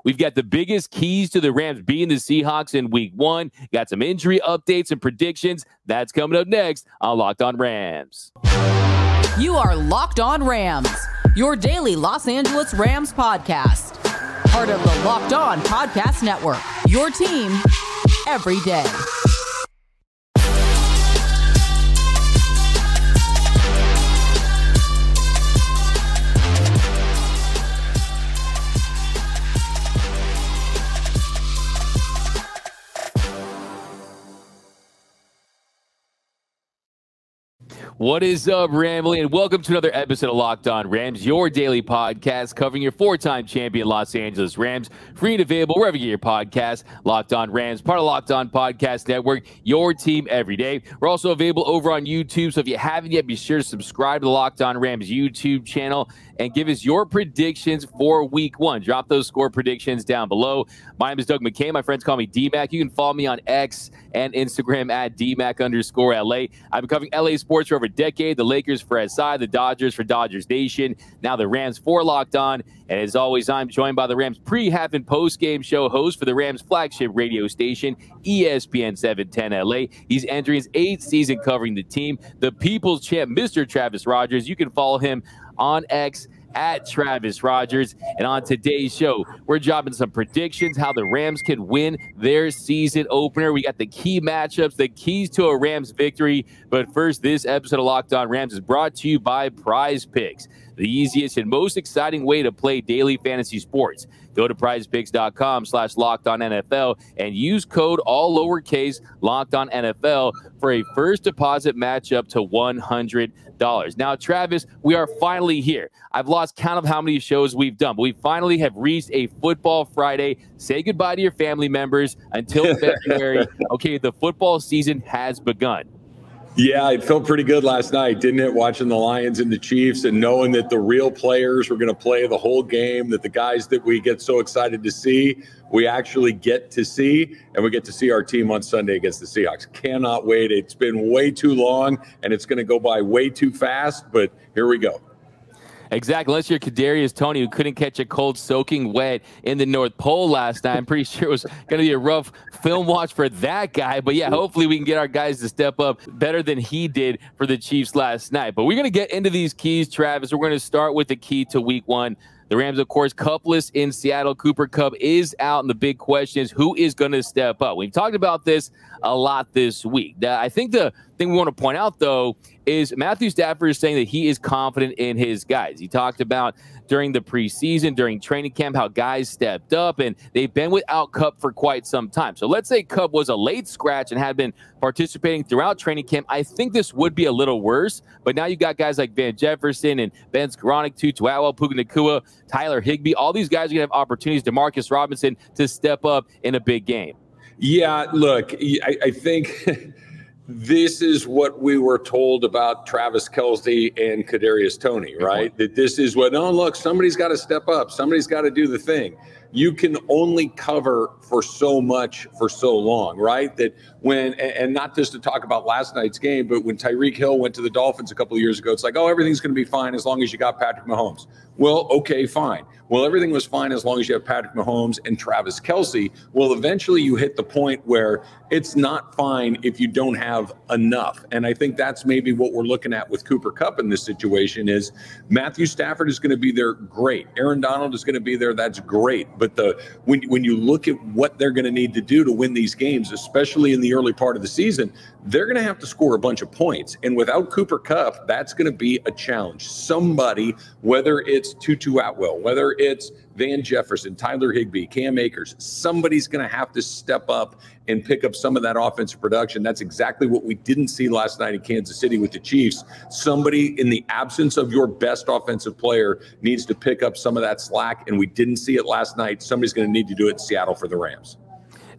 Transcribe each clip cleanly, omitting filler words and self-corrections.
We've got the biggest keys to the Rams beating the Seahawks in week 1. Got some injury updates and predictions. That's coming up next on Locked On Rams. You are Locked On Rams, your daily Los Angeles Rams podcast. Part of the Locked On Podcast Network, your team every day. What is up, Rambling? And welcome to another episode of Locked On Rams, your daily podcast covering your 4-time champion Los Angeles Rams. Free and available wherever you get your podcast. Locked On Rams, part of Locked On Podcast Network, your team every day. We're also available over on YouTube, so if you haven't yet, be sure to subscribe to the Locked On Rams YouTube channel and give us your predictions for week 1. Drop those score predictions down below. My name is Doug McKay. My friends call me D-Mac. You can follow me on X and Instagram at DMac_LA. I've been covering LA sports for over a decade. The Lakers for SI, the Dodgers for Dodgers Nation, now the Rams for Locked On. And as always, I'm joined by the Rams pre-half and post-game show host for the Rams flagship radio station, ESPN 710 LA. He's entering his 8th season covering the team, the People's Champ, Mr. Travis Rogers. You can follow him on X at Travis Rogers. And on today's show, we're dropping some predictions, how the Rams can win their season opener. We got the key matchups, the keys to a Rams victory. But first, this episode of Locked On Rams is brought to you by Prize Picks, the easiest and most exciting way to play daily fantasy sports. Go to prizepicks.com/LockedOnNFL and use code all lowercase LockedOnNFL for a first deposit matchup to $100. Now, Travis, we are finally here. I've lost count of how many shows we've done, but we finally have reached a Football Friday. Say goodbye to your family members until February. Okay, the football season has begun. Yeah, it felt pretty good last night, didn't it? Watching the Lions and the Chiefs and knowing that the real players were going to play the whole game, that the guys that we get so excited to see, we actually get to see, and we get to see our team on Sunday against the Seahawks. Cannot wait. It's been way too long, and it's going to go by way too fast, but here we go. Exactly. Unless you're Kadarius Toney, who couldn't catch a cold soaking wet in the North Pole last night. I'm pretty sure it was going to be a rough film watch for that guy. But yeah, hopefully we can get our guys to step up better than he did for the Chiefs last night. But we're going to get into these keys, Travis. We're going to start with the key to week 1. The Rams, of course, Kuppless in Seattle. Cooper Kupp is out, and the big question is who is going to step up. We've talked about this a lot this week. I think the thing we want to point out, though, is Matthew Stafford is saying that he is confident in his guys. He talked about during the preseason, during training camp, how guys stepped up, and they've been without Kupp for quite some time. So let's say Kupp was a late scratch and had been participating throughout training camp. I think this would be a little worse, but now you got guys like Van Jefferson and Ben Skoranek, Tutu Atwell, Puka Nacua, Tyler Higbee. All these guys are going to have opportunities, DeMarcus Robinson, to step up in a big game. Yeah, look, I think this is what we were told about Travis Kelce and Kadarius Toney, right? That this is what, oh, look, somebody's got to step up. Somebody's got to do the thing. You can only cover for so much for so long, right? That when, and not just to talk about last night's game, but when Tyreek Hill went to the Dolphins a couple of years ago, it's like, oh, everything's going to be fine as long as you got Patrick Mahomes. Well, okay, fine. Well, everything was fine as long as you have Patrick Mahomes and Travis Kelce. Well, eventually you hit the point where it's not fine if you don't have enough. And I think that's maybe what we're looking at with Cooper Kupp in this situation is Matthew Stafford is going to be there, great. Aaron Donald is going to be there, that's great. But when you look at what they're going to need to do to win these games, especially in the early part of the season, they're going to have to score a bunch of points. And without Cooper Kupp, that's going to be a challenge. Somebody, whether it's Tutu Atwell, whether it's Van Jefferson, Tyler Higbee, Cam Akers, somebody's going to have to step up and pick up some of that offensive production. That's exactly what we didn't see last night in Kansas City with the Chiefs. Somebody, in the absence of your best offensive player, needs to pick up some of that slack, and we didn't see it last night. Somebody's going to need to do it in Seattle for the Rams.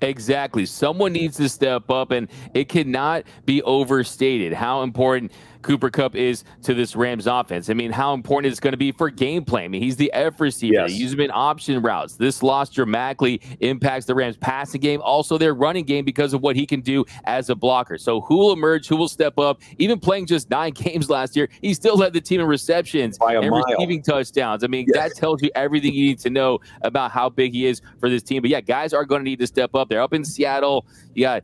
Exactly. Someone needs to step up, and it cannot be overstated how important Cooper Kupp is to this Rams offense. I mean, how important it's going to be for gameplay. I mean, he's the F receiver. Yes. They use him in option routes. This loss dramatically impacts the Rams passing game, also their running game because of what he can do as a blocker. So who will emerge? Who will step up? Even playing just 9 games last year, he still led the team in receptions and receiving touchdowns. I mean, that tells you everything you need to know about how big he is for this team. But yeah, guys are going to need to step up. They're up in Seattle. You got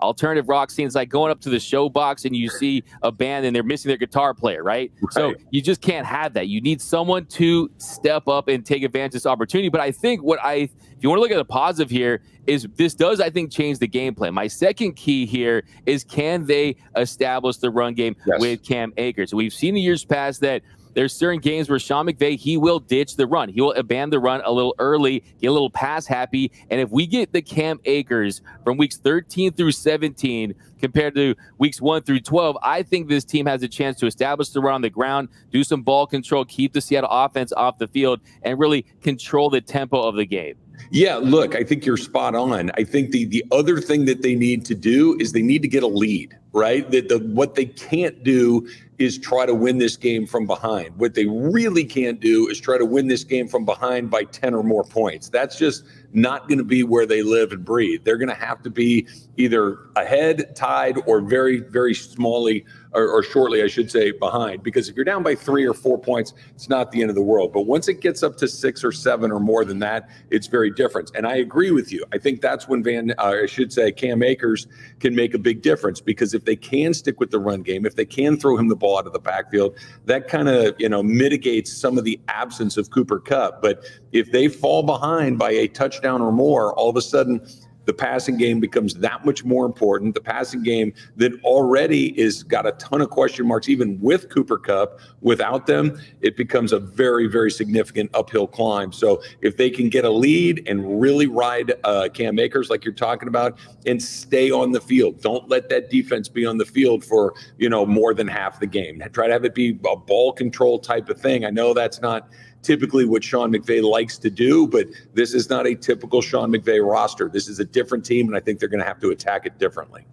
alternative rock scenes, like going up to the show box and you see a band and they're missing their guitar player, right? So you just can't have that. You need someone to step up and take advantage of this opportunity. But I think if you want to look at the positive here, is this does, I think, change the game plan. My second key here is, can they establish the run game with Cam Akers? We've seen in years past that there's certain games where Sean McVay, he will ditch the run. He will abandon the run a little early, get a little pass happy. And if we get the Cam Akers from weeks 13 through 17 compared to weeks 1 through 12, I think this team has a chance to establish the run on the ground, do some ball control, keep the Seattle offense off the field, and really control the tempo of the game. Yeah, look, I think you're spot on. I think the other thing that they need to do is they need to get a lead, right? What they can't do is try to win this game from behind. What they really can't do is try to win this game from behind by 10 or more points. That's just not going to be where they live and breathe. They're going to have to be either ahead, tied, or very, very smallly or shortly, I should say, behind. Because if you're down by 3 or 4 points, it's not the end of the world. But once it gets up to 6 or 7 or more than that, it's very different. And I agree with you. I think that's when Cam Akers can make a big difference, because if they can stick with the run game, if they can throw him the ball out of the backfield, that kind of, mitigates some of the absence of Cooper Kupp. But if they fall behind by a touchdown or more, all of a sudden the passing game becomes that much more important. The passing game that already is got a ton of question marks, even with Cooper Kupp. Without them, it becomes a very, very significant uphill climb. So if they can get a lead and really ride Cam Akers like you're talking about and stay on the field, don't let that defense be on the field for, more than half the game. Try to have it be a ball control type of thing. I know that's not typically what Sean McVay likes to do, but this is not a typical Sean McVay roster. This is a different team, and I think they're going to have to attack it differently.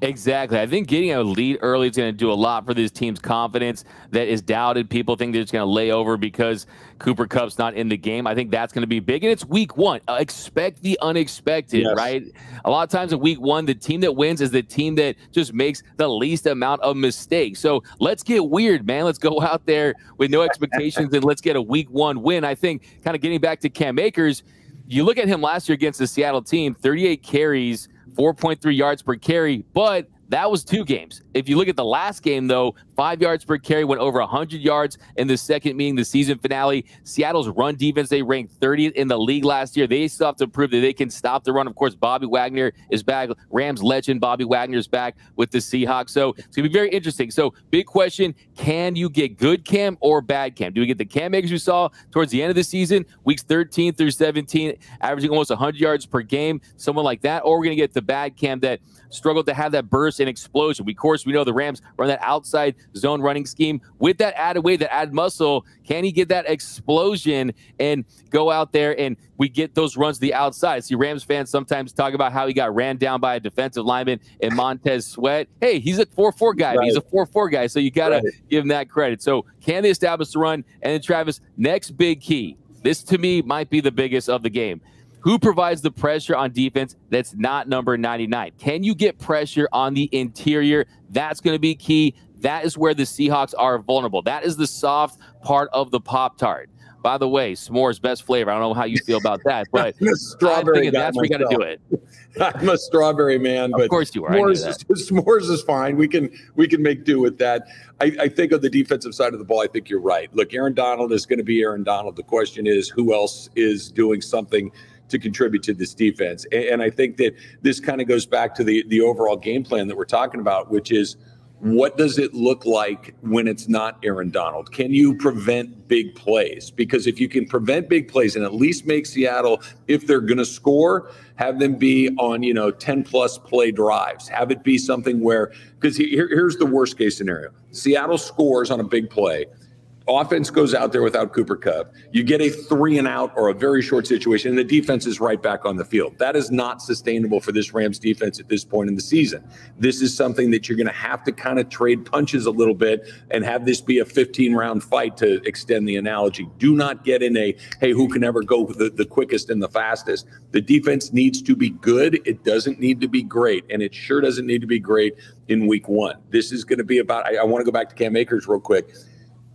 Exactly. I think getting a lead early is going to do a lot for this team's confidence that is doubted. People think they're just going to lay over because Cooper Kupp's not in the game. I think that's going to be big. And it's week 1. Expect the unexpected, right? A lot of times in week 1, the team that wins is the team that just makes the least amount of mistakes. So let's get weird, man. Let's go out there with no expectations and let's get a week 1 win. I think, kind of getting back to Cam Akers, you look at him last year against the Seattle team, 38 carries, 4.3 yards per carry, but that was 2 games. If you look at the last game, though, 5 yards per carry, went over 100 yards in the second meeting, the season finale. Seattle's run defense, they ranked 30th in the league last year. They still have to prove that they can stop the run. Of course, Bobby Wagner is back. Rams legend Bobby Wagner is back with the Seahawks. So it's going to be very interesting. So big question, can you get good Cam or bad Cam? Do we get the Cam Akers we saw towards the end of the season, weeks 13 through 17, averaging almost 100 yards per game, someone like that? Or we're going to get the bad Cam that struggled to have that burst and explosion. Of course, we know the Rams run that outside zone running scheme. With that added weight, that added muscle, can he get that explosion and go out there and we get those runs to the outside? See, Rams fans sometimes talk about how he got ran down by a defensive lineman in Montez Sweat. Hey, he's a 4-4 guy. Right. He's a 4-4 guy, so you got to give him that credit. So can they establish the run? And then, Travis, next big key. This, to me, might be the biggest of the game. Who provides the pressure on defense that's not number 99? Can you get pressure on the interior? That's going to be key. That is where the Seahawks are vulnerable. That is the soft part of the Pop-Tart. By the way, s'mores, best flavor. I don't know how you feel about that, but strawberry that's where you got to do it. I'm a strawberry man, but of course you are. S'mores is fine. We can make do with that. I think on the defensive side of the ball, I think you're right. Look, Aaron Donald is going to be Aaron Donald. The question is, who else is doing something to contribute to this defense? And I think that this kind of goes back to the overall game plan that we're talking about, which is, what does it look like when it's not Aaron Donald? Can you prevent big plays? Because if you can prevent big plays and at least make Seattle, if they're going to score, have them be on 10+ play drives. Have it be something where, because here's the worst case scenario. Seattle scores on a big play. offense goes out there without Cooper Kupp, you get a 3-and-out or a very short situation, and the defense is right back on the field. That is not sustainable for this Rams defense at this point in the season. This is something that you're going to have to kind of trade punches a little bit and have this be a 15-round fight, to extend the analogy. Do not get in a, hey, who can ever go the quickest and the fastest. The defense needs to be good. It doesn't need to be great, and it sure doesn't need to be great in week 1. This is going to be about, I want to go back to Cam Akers real quick.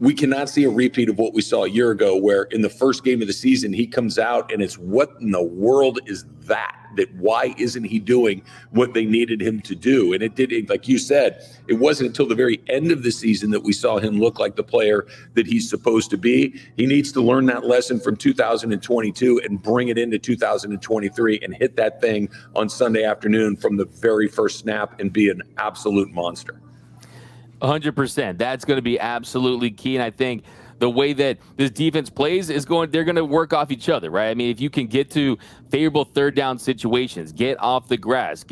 We cannot see a repeat of what we saw a year ago, where in the first game of the season, he comes out and it's, what in the world is that why isn't he doing what they needed him to do? And it did, like you said, it wasn't until the very end of the season that we saw him look like the player that he's supposed to be. He needs to learn that lesson from 2022 and bring it into 2023 and hit that thing on Sunday afternoon from the very first snap and be an absolute monster. 100%. That's going to be absolutely key. And I think the way that this defense plays is they're going to work off each other, right? I mean, if you can get to favorable third down situations, get off the grass,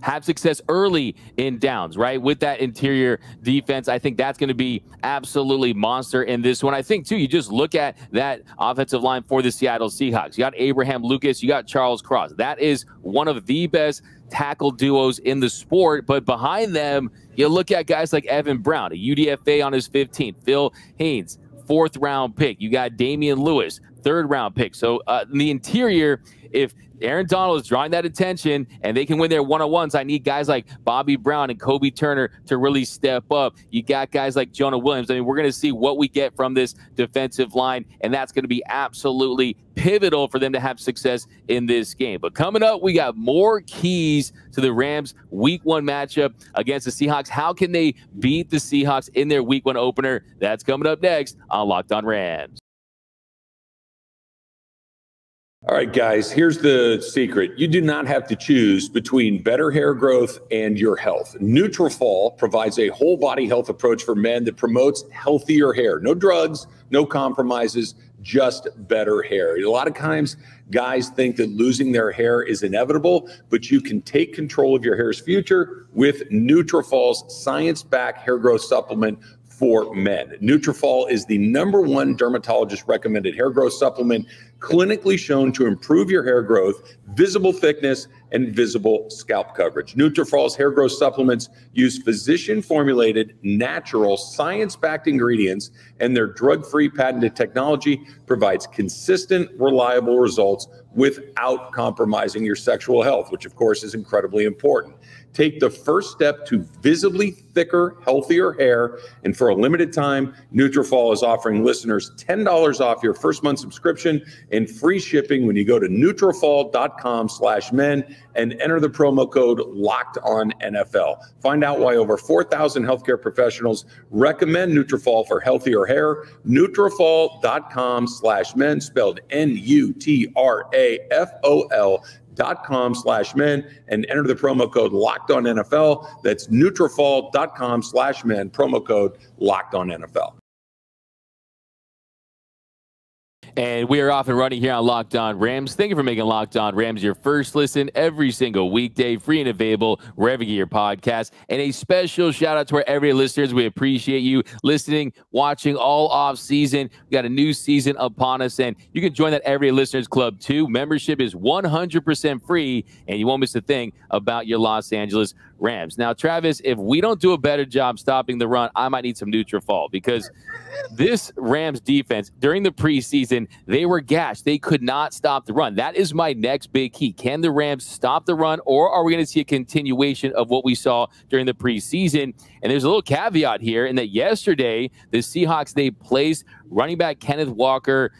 have success early in downs, right? With that interior defense, I think that's going to be absolutely monster in this one. I think, too, you just look at that offensive line for the Seattle Seahawks. You got Abraham Lucas, you got Charles Cross. That is one of the best tackle duos in the sport. But behind them, you look at guys like Evan Brown, a UDFA on his 15th, Phil Haynes, 4th-round pick. You got Damian Lewis, 3rd-round pick. So in the interior, if Aaron Donald is drawing that attention and they can win their one-on-ones, I need guys like Bobby Brown and Cobie Turner to really step up. You got guys like Jonah Williams. I mean, we're going to see what we get from this defensive line, and that's going to be absolutely pivotal for them to have success in this game. But coming up, we got more keys to the Rams Week 1 matchup against the Seahawks. How can they beat the Seahawks in their Week 1 opener? That's coming up next on Locked On Rams. All right, guys, here's the secret. You do not have to choose between better hair growth and your health. Nutrafol provides a whole body health approach for men that promotes healthier hair. No drugs, no compromises, just better hair. A lot of times guys think that losing their hair is inevitable, but you can take control of your hair's future with Nutrafol's science-backed hair growth supplement for men. Nutrafol is the #1 dermatologist recommended hair growth supplement, clinically shown to improve your hair growth, visible thickness, and visible scalp coverage. Nutrafol's hair growth supplements use physician-formulated, natural, science-backed ingredients, and their drug-free patented technology provides consistent, reliable results without compromising your sexual health, which of course is incredibly important. Take the first step to visibly thicker, healthier hair. And for a limited time, Nutrafol is offering listeners $10 off your first month subscription and free shipping when you go to Nutrafol.com/men and enter the promo code LOCKEDONNFL. Find out why over 4,000 healthcare professionals recommend Nutrafol for healthier hair. Nutrafol.com/men, spelled Nutrafol.com/men, and enter the promo code LOCKEDONNFL. That's Nutrafol.com/men, promo code LOCKEDONNFL. And we are off and running here on Locked On Rams. Thank you for making Locked On Rams your first listen every single weekday, free and available wherever you get your podcast. And a special shout out to our everyday listeners. We appreciate you listening, watching all off season. We got a new season upon us, and you can join that Everyday Listeners Club too. Membership is 100% free, and you won't miss a thing about your Los Angeles Rams. Now, Travis, if we don't do a better job stopping the run, I might need some Nutrafol, because this Rams defense during the preseason, they were gashed. They could not stop the run. That is my next big key. Can the Rams stop the run, or are we going to see a continuation of what we saw during the preseason? And there's a little caveat here in that yesterday, the Seahawks, they placed running back Kenneth Walker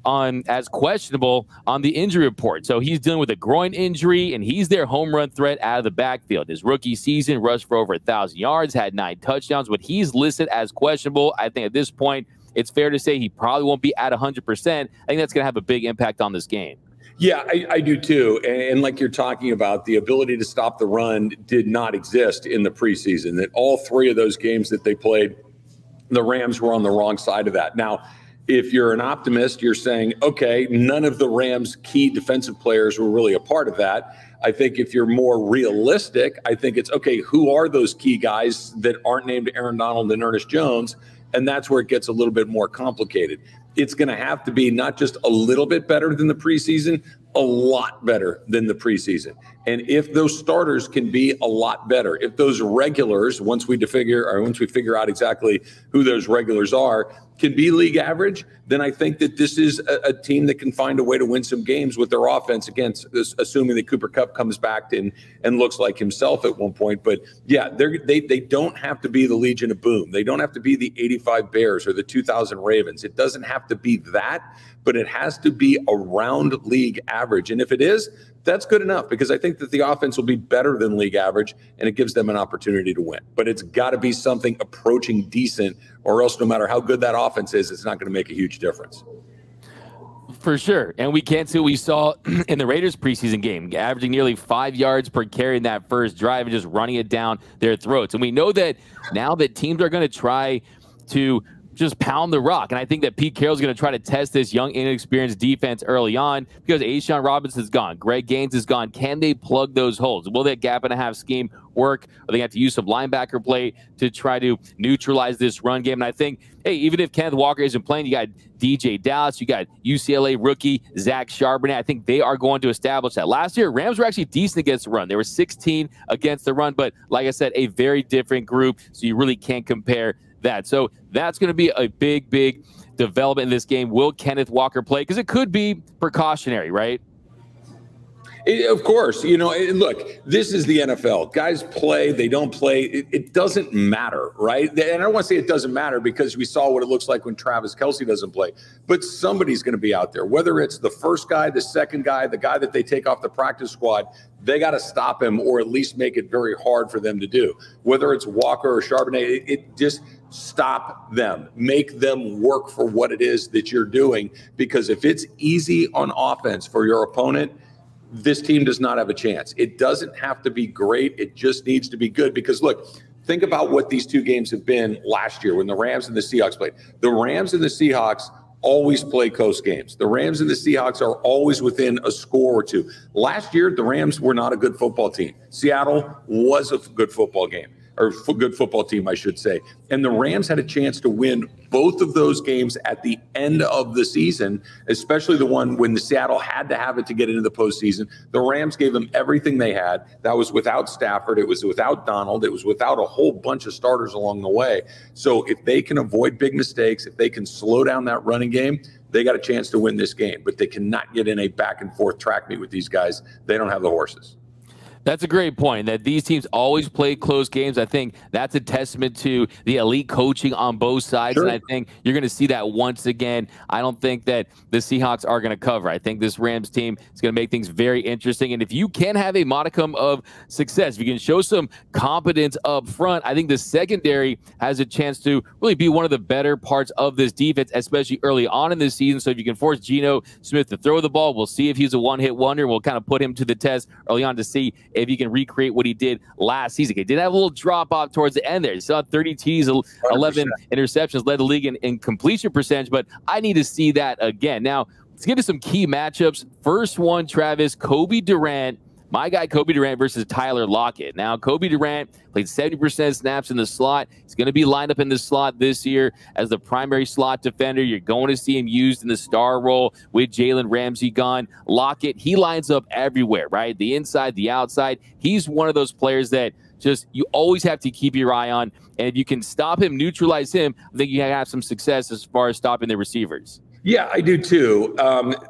on as questionable on the injury report. So he's dealing with a groin injury, and he's their home run threat out of the backfield. His rookie season rushed for over 1,000 yards, had 9 touchdowns, but he's listed as questionable. I think at this point, it's fair to say he probably won't be at 100%. I think that's going to have a big impact on this game. Yeah, I do too. And like you're talking about, the ability to stop the run did not exist in the preseason. That all 3 of those games that they played, the Rams were on the wrong side of that. Now, if you're an optimist, you're saying, okay, none of the Rams' key defensive players were really a part of that. I think if you're more realistic, I think it's, okay, who are those key guys that aren't named Aaron Donald and Ernest Jones? And that's where it gets a little bit more complicated. It's going to have to be not just a little bit better than the preseason, a lot better than the preseason. And if those starters can be a lot better, if those regulars, once we figure out exactly who those regulars are, can be league average, then I think that this is a team that can find a way to win some games with their offense, against this, assuming that Cooper Kupp comes back and looks like himself at one point. But yeah, they don't have to be the Legion of Boom. They don't have to be the 85 Bears or the 2000 Ravens. It doesn't have to be that, but it has to be around league average. And if it is, that's good enough, because I think that the offense will be better than league average and it gives them an opportunity to win. But it's got to be something approaching decent, or else no matter how good that offense is, it's not going to make a huge difference. For sure. And we can't see what we saw in the Raiders preseason game, averaging nearly 5 yards per carry in that first drive and just running it down their throats. And we know that now that teams are going to try to just pound the rock. And I think that Pete Carroll's going to try to test this young, inexperienced defense early on, because A'Shaun Robinson's gone. Greg Gaines is gone. Can they plug those holes? Will that gap and a half scheme work? Or they have to use some linebacker play to try to neutralize this run game? And I think, hey, even if Kenneth Walker isn't playing, you got DJ Dallas, you got UCLA rookie Zach Charbonnet. I think they are going to establish that. Last year, Rams were actually decent against the run. They were 16 against the run, but like I said, a very different group, so you really can't compare that. So that's going to be a big, big development in this game. Will Kenneth Walker play? Because it could be precautionary, right? Of course, look, this is the NFL. Guys play, they don't play. It doesn't matter, right? And I don't want to say it doesn't matter, because we saw what it looks like when Travis Kelce doesn't play. But somebody's going to be out there, whether it's the first guy, the second guy, the guy that they take off the practice squad. They got to stop him, or at least make it very hard for them to do. Whether it's Walker or Charbonnet, it just stop them. Make them work for what it is that you're doing. Because if it's easy on offense for your opponent, this team does not have a chance. It doesn't have to be great. It just needs to be good. Because look, think about what these two games have been last year when the Rams and the Seahawks played. The Rams and the Seahawks always play close games. The Rams and the Seahawks are always within a score or two. Last year, the Rams were not a good football team. Seattle was a good football game, or good football team, I should say. And the Rams had a chance to win both of those games at the end of the season, especially the one when the Seattle had to have it to get into the postseason. The Rams gave them everything they had. That was without Stafford. It was without Donald. It was without a whole bunch of starters along the way. So if they can avoid big mistakes, if they can slow down that running game, they got a chance to win this game. But they cannot get in a back and forth track meet with these guys. They don't have the horses. That's a great point, that these teams always play close games. I think that's a testament to the elite coaching on both sides. Sure. And I think you're going to see that once again. I don't think that the Seahawks are going to cover. I think this Rams team is going to make things very interesting. And if you can have a modicum of success, if you can show some competence up front, I think the secondary has a chance to really be one of the better parts of this defense, especially early on in this season. So if you can force Geno Smith to throw the ball, we'll see if he's a one-hit wonder. We'll kind of put him to the test early on to see if he can recreate what he did last season. He did have a little drop-off towards the end there. He saw 30 T's, 11 interceptions, led the league in completion percentage, but I need to see that again. Now, let's get to some key matchups. First one, Travis, Cobie Durant. My guy, Cobie Durant versus Tyler Locket. Now, Cobie Durant played 70% of snaps in the slot. He's going to be lined up in the slot this year as the primary slot defender. You're going to see him used in the star role with Jalen Ramsey gone. Locket, he lines up everywhere, right? The inside, the outside. He's one of those players that just you always have to keep your eye on. And if you can stop him, neutralize him, I think you have some success as far as stopping the receivers. Yeah, I do too.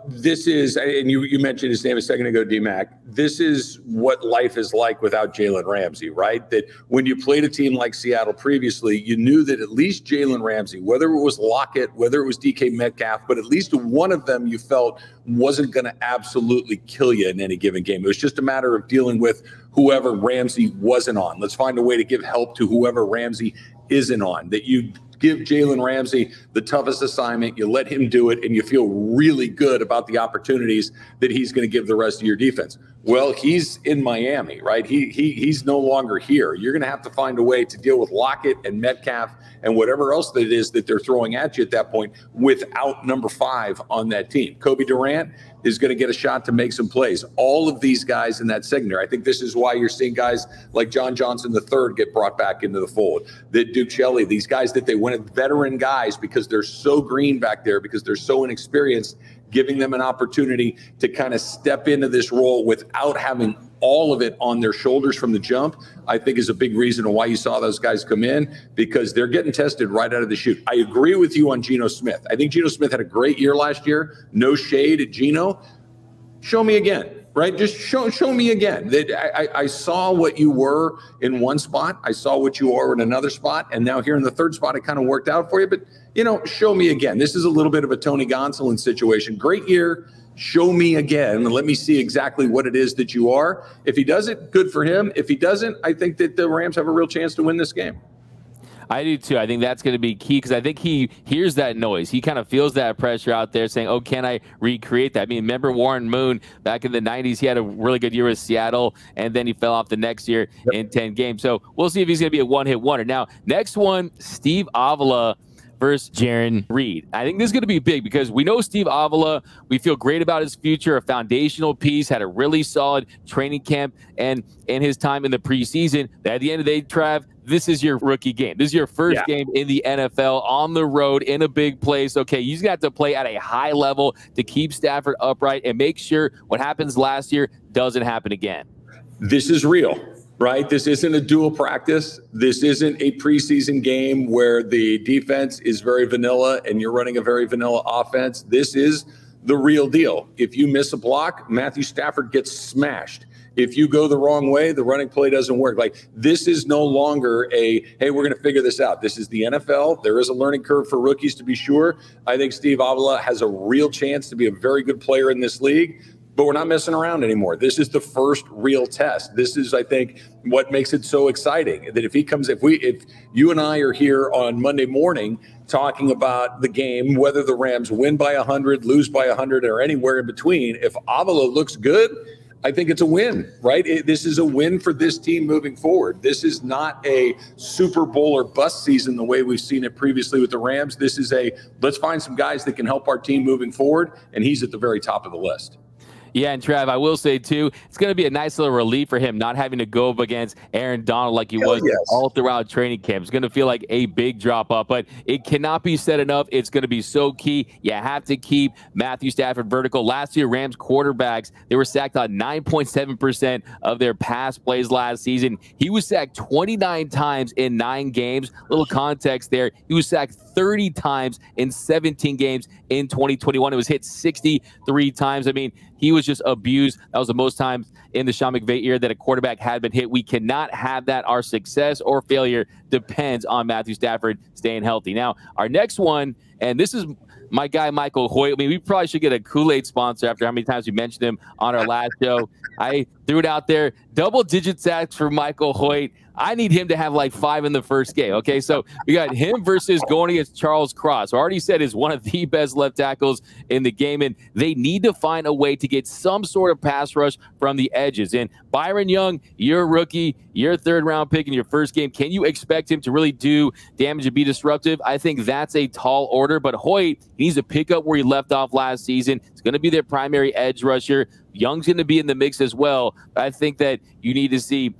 This is, and you mentioned his name a second ago, D-Mac. This is what life is like without Jalen Ramsey, right? That when you played a team like Seattle previously, you knew that at least Jalen Ramsey, whether it was Locket, whether it was DK Metcalf, but at least one of them you felt wasn't going to absolutely kill you in any given game. It was just a matter of dealing with whoever Ramsey wasn't on. Let's find a way to give help to whoever Ramsey isn't on. That you give Jalen Ramsey the toughest assignment, you let him do it, and you feel really good about the opportunities that he's going to give the rest of your defense. Well, he's in Miami, right? He's no longer here. You're going to have to find a way to deal with Locket and Metcalf and whatever else that it is that they're throwing at you at that point without number 5 on that team. Cobie Durant is going to get a shot to make some plays. All of these guys in that secondary. I think this is why you're seeing guys like John Johnson III get brought back into the fold. That Duke Shelley, these guys that they went, veteran guys, because they're so green back there, because they're so inexperienced, giving them an opportunity to kind of step into this role without having all of it on their shoulders from the jump, I think is a big reason why you saw those guys come in, because they're getting tested right out of the chute. I agree with you on Geno Smith. I think Geno Smith had a great year last year. No shade at Geno. Show me again, right? Just show me again. I saw what you were in one spot. I saw what you are in another spot. And now here in the third spot, it kind of worked out for you. But, show me again. This is a little bit of a Tony Gonsolin situation. Great year. Show me again and let me see exactly what it is that you are. If he does it, good for him. If he doesn't, I think that the Rams have a real chance to win this game. I do too. I think that's going to be key, because I think he hears that noise. He kind of feels that pressure out there saying, oh, can I recreate that? I mean, remember Warren Moon back in the 90s? He had a really good year with Seattle, and then he fell off the next year in 10 games. So we'll see if he's going to be a one-hit wonder. Now, next one, Steve Avila versus Jarran Reed. I think this is going to be big, because we know Steve Avila. We feel great about his future, a foundational piece, had a really solid training camp and in his time in the preseason. At the end of the day, Trav, this is your rookie game. This is your first game in the NFL on the road in a big place. Okay, you just got to play at a high level to keep Stafford upright and make sure what happens last year doesn't happen again. This is real. Right? This isn't a dual practice. This isn't a preseason game where the defense is very vanilla and you're running a very vanilla offense. This is the real deal. If you miss a block, Matthew Stafford gets smashed. If you go the wrong way, the running play doesn't work. Like, this is no longer a, hey, we're going to figure this out. This is the NFL. There is a learning curve for rookies, to be sure. I think Steve Avila has a real chance to be a very good player in this league. But we're not messing around anymore. This is the first real test. This is, I think, what makes it so exciting. That if he comes, if you and I are here on Monday morning talking about the game, whether the Rams win by 100, lose by 100, or anywhere in between, if Avila looks good, I think it's a win, right? This is a win for this team moving forward. This is not a Super Bowl or bust season the way we've seen it previously with the Rams. This is a, let's find some guys that can help our team moving forward, and he's at the very top of the list. Yeah, and Trav, I will say, too, it's going to be a nice little relief for him not having to go up against Aaron Donald like he was all throughout training camp. It's going to feel like a big drop-off, but it cannot be said enough. It's going to be so key. You have to keep Matthew Stafford vertical. Last year, Rams quarterbacks, they were sacked on 9.7% of their pass plays last season. He was sacked 29 times in 9 games. Little context there. He was sacked 30 times in 17 games in 2021. It was hit 63 times. I mean, he was just abused. That was the most times in the Sean McVay era that a quarterback had been hit. We cannot have that. Our success or failure depends on Matthew Stafford staying healthy. Now, our next one, and this is my guy, Michael Hoyt. I mean, we probably should get a Kool-Aid sponsor after how many times we mentioned him on our last show. I threw it out there. Double-digit sacks for Michael Hoyt. I need him to have like 5 in the first game. Okay, so we got him versus going against Charles Cross, who I already said is one of the best left tackles in the game, and they need to find a way to get some sort of pass rush from the edges. And Byron Young, you're a rookie, you're a third-round pick in your first game. Can you expect him to really do damage and be disruptive? I think that's a tall order, but Hoyt needs to pick up where he left off last season. It's going to be their primary edge rusher. Young's going to be in the mix as well. I think that you need to see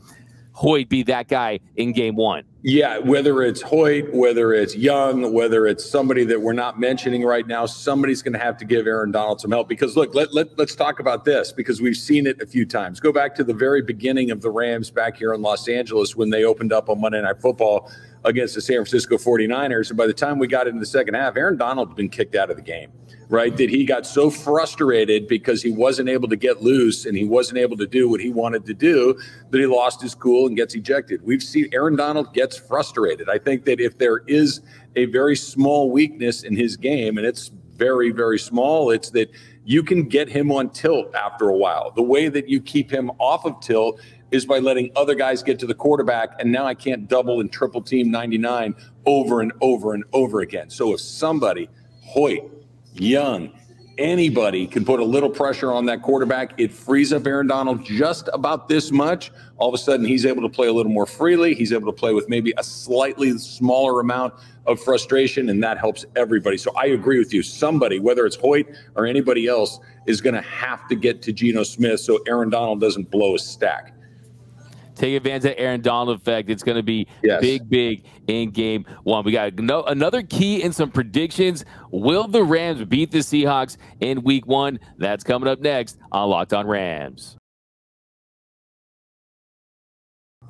Hoyt be that guy in game 1. Yeah, whether it's Hoyt, whether it's Young, whether it's somebody that we're not mentioning right now, somebody's going to have to give Aaron Donald some help. Because, look, let's talk about this, because we've seen it a few times. Go back to the very beginning of the Rams back here in Los Angeles when they opened up on Monday Night Football against the San Francisco 49ers. And by the time we got into the second half, Aaron Donald had been kicked out of the game, right? That he got so frustrated because he wasn't able to get loose and he wasn't able to do what he wanted to do that he lost his cool and gets ejected. We've seen Aaron Donald gets frustrated. I think that if there is a very small weakness in his game, and it's very, very small, it's that you can get him on tilt after a while. The way that you keep him off of tilt is by letting other guys get to the quarterback, and now I can't double and triple team 99 over and over and over again. So if somebody, Hoyt, Young, anybody can put a little pressure on that quarterback, it frees up Aaron Donald just about this much. All of a sudden, he's able to play a little more freely. He's able to play with maybe a slightly smaller amount of frustration, and that helps everybody. So I agree with you. Somebody, whether it's Hoyt or anybody else, is going to have to get to Geno Smith so Aaron Donald doesn't blow his stack. Take advantage of the Aaron Donald effect. It's going to be big in game one. We got another key and some predictions. Will the Rams beat the Seahawks in week one? That's coming up next on Locked On Rams.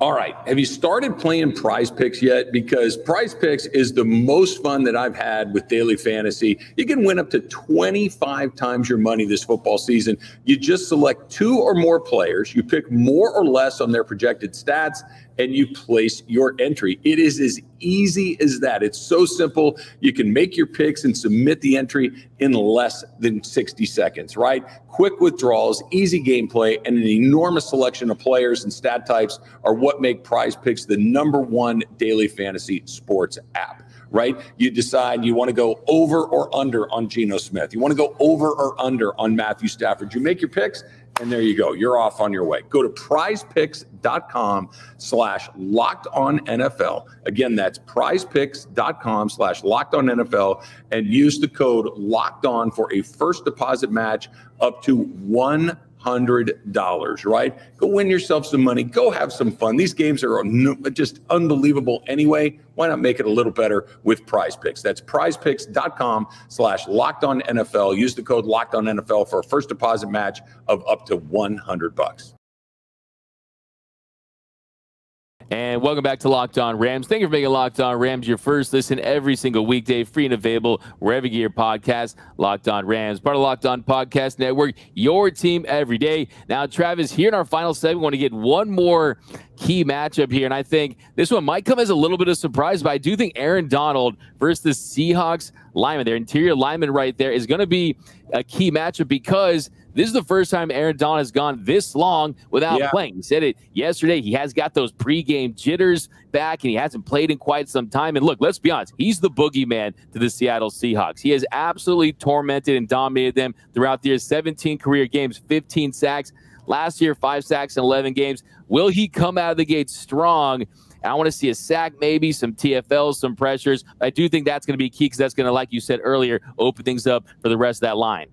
All right. Have you started playing Prize Picks yet? Because Prize Picks is the most fun that I've had with daily fantasy. You can win up to 25 times your money this football season. You just select 2 or more players. You pick more or less on their projected stats, and you place your entry. It is as easy as that. It's so simple. You can make your picks and submit the entry in less than 60 seconds, right? Quick withdrawals, easy gameplay, and an enormous selection of players and stat types are what make Prize Picks the #1 daily fantasy sports app. Right? You decide you want to go over or under on Geno Smith. You want to go over or under on Matthew Stafford. You make your picks, and there you go. You're off on your way. Go to prizepicks.com/lockedonnfl. Again, that's prizepicks.com/lockedonnfl, and use the code LOCKEDON for a first deposit match up to $100, right? Go win yourself some money. Go have some fun. These games are just unbelievable anyway. Why not make it a little better with Prize Picks? That's prizepicks.com/lockedonnfl. Use the code LOCKEDONNFL for a first deposit match of up to $100. And welcome back to Locked On Rams. Thank you for making Locked On Rams your first listen every single weekday, free and available wherever you get your podcast. Locked On Rams, part of the Locked On Podcast Network, your team every day. Now, Travis, here in our final segment, we want to get one more key matchup here, and I think this one might come as a little bit of surprise, but I do think Aaron Donald versus the Seahawks lineman, their interior lineman right there, is going to be a key matchup because this is the first time Aaron Donald has gone this long without playing. He said it yesterday. He has got those pregame jitters back, and he hasn't played in quite some time. And look, let's be honest, he's the boogeyman to the Seattle Seahawks. He has absolutely tormented and dominated them throughout the year. 17 career games, 15 sacks. Last year, 5 sacks in 11 games. Will he come out of the gate strong? I want to see a sack, maybe some TFLs, some pressures. I do think that's going to be key because that's going to, like you said earlier, open things up for the rest of that line.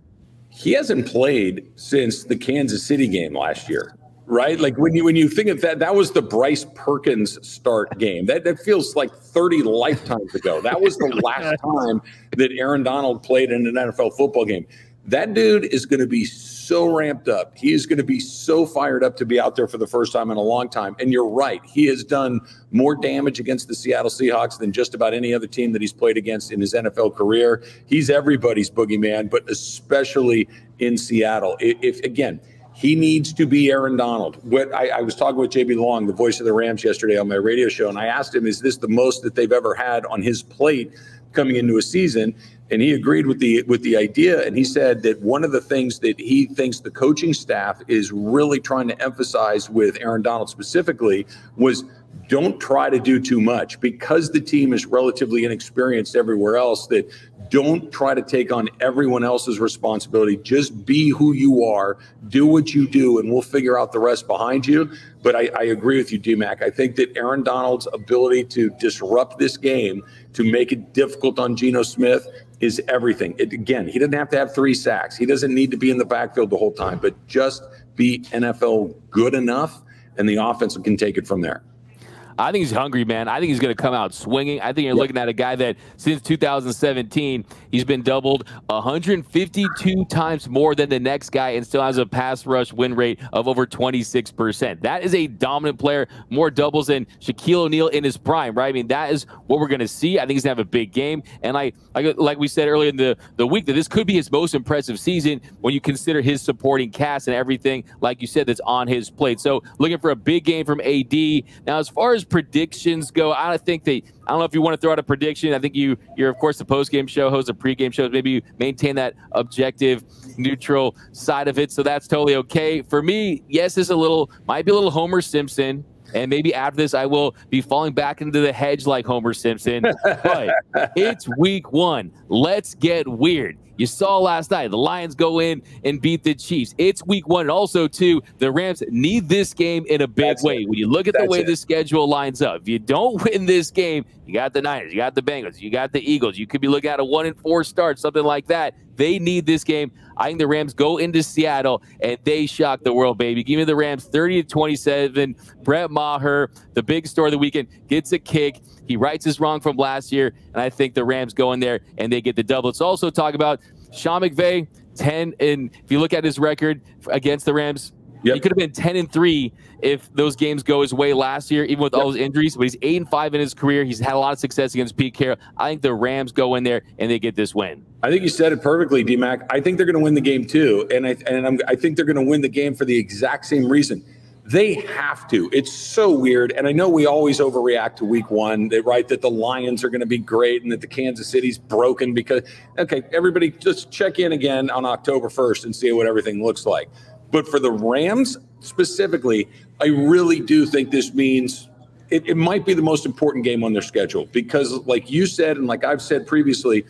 He hasn't played since the Kansas City game last year, right? Like when you think of that, that was the Bryce Perkins start game. That feels like 30 lifetimes ago. That was the last time that Aaron Donald played in an NFL football game. That dude is going to be so ramped up. He is going to be so fired up to be out there for the first time in a long time. And you're right. He has done more damage against the Seattle Seahawks than just about any other team that he's played against in his NFL career. He's everybody's boogeyman, but especially in Seattle. If again, he needs to be Aaron Donald. I was talking with JB Long, the voice of the Rams, yesterday on my radio show, and I asked him, is this the most that they've ever had on his plate coming into a season? And he agreed with the idea, and he said that one of the things that he thinks the coaching staff is really trying to emphasize with Aaron Donald specifically was don't try to do too much because the team is relatively inexperienced everywhere else, that don't try to take on everyone else's responsibility. Just be who you are, do what you do, and we'll figure out the rest behind you. But I agree with you, D-Mac. I think that Aaron Donald's ability to disrupt this game, to make it difficult on Geno Smith, is everything. Again, he doesn't have to have 3 sacks. He doesn't need to be in the backfield the whole time, but just be NFL good enough, and the offense can take it from there. I think he's hungry, man. I think he's going to come out swinging. I think you're looking at a guy that since 2017, he's been doubled 152 times more than the next guy and still has a pass rush win rate of over 26%. That is a dominant player, more doubles than Shaquille O'Neal in his prime, right? I mean, that is what we're going to see. I think he's going to have a big game. And like we said earlier in the week, that this could be his most impressive season when you consider his supporting cast and everything, like you said, that's on his plate. So looking for a big game from AD. Now, as far as as predictions go, I don't know if you want to throw out a prediction. I think you're of course the post-game show host, a pre-game show. Maybe you maintain that objective, neutral side of it. So that's totally okay. For me, yes, this might be a little Homer Simpson. And maybe after this, I will be falling back into the hedge like Homer Simpson. But it's week 1. Let's get weird. You saw last night, the Lions go in and beat the Chiefs. It's week 1. And also, too, the Rams need this game in a big way. When you look at the way the schedule lines up, if you don't win this game, you got the Niners, you got the Bengals, you got the Eagles. You could be looking at a 1-4 start, something like that. They need this game. I think the Rams go into Seattle, and they shock the world, baby. Give me the Rams 30-27. Brett Maher, the big story of the weekend, gets a kick. He rights his wrong from last year, and I think the Rams go in there, and they get the double. Let's also talk about Sean McVay, 10, and if you look at his record against the Rams, he could have been 10-3 if those games go his way last year, even with all his injuries. But he's 8-5 in his career. He's had a lot of success against Pete Carroll. I think the Rams go in there and they get this win. I think you said it perfectly, D-Mac. I think they're going to win the game too, and I think they're going to win the game for the exact same reason. They have to. It's so weird, and I know we always overreact to week 1. They write that the Lions are going to be great and that the Kansas City's broken because, okay, everybody just check in again on October 1st and see what everything looks like. But for the Rams specifically, I really do think this means it might be the most important game on their schedule because, like you said and like I've said previously,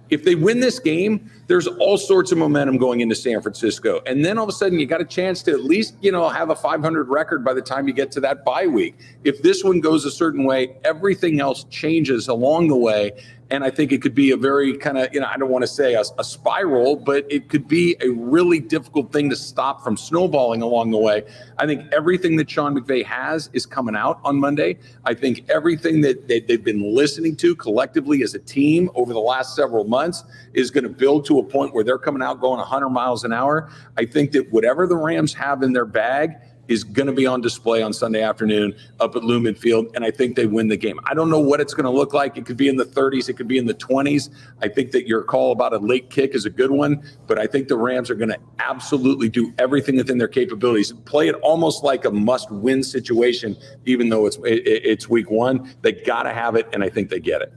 if they win this game, there's all sorts of momentum going into San Francisco. And then all of a sudden you got a chance to at least, have a 500 record by the time you get to that bye week. If this one goes a certain way, everything else changes along the way. And I think it could be a very kind of, I don't want to say a spiral, but it could be a really difficult thing to stop from snowballing along the way. I think everything that Sean McVay has is coming out on Monday. I think everything that they've been listening to collectively as a team over the last several months is going to build to a point where they're coming out going 100 miles an hour. I think that whatever the Rams have in their bag is going to be on display on Sunday afternoon up at Lumen Field, and I think they win the game. I don't know what it's going to look like. It could be in the 30s. It could be in the 20s. I think that your call about a late kick is a good one, but I think the Rams are going to absolutely do everything within their capabilities. Play it almost like a must-win situation, even though it's week 1. They got to have it, and I think they get it.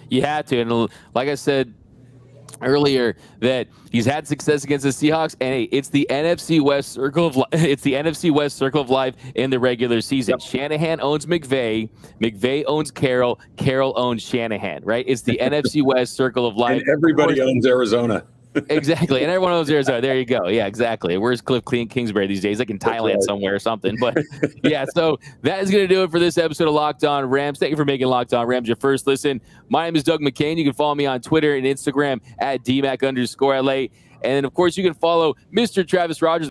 You had to, and like I said earlier, that he's had success against the Seahawks, and hey, it's the NFC West circle of life in the regular season. Shanahan owns McVay, McVay owns Carroll, Carroll owns Shanahan, right? It's the NFC West circle of life. And everybody owns Arizona. Exactly, and everyone owns Arizona. There you go. Yeah, exactly. Where's Cliff Kingsbury these days? Like in Thailand somewhere or something. But yeah, so that is going to do it for this episode of Locked On Rams. Thank you for making Locked On Rams your first listen. My name is Doug McCain. You can follow me on Twitter and Instagram at DMAC_LA. And then, of course, you can follow Mr. Travis Rogers.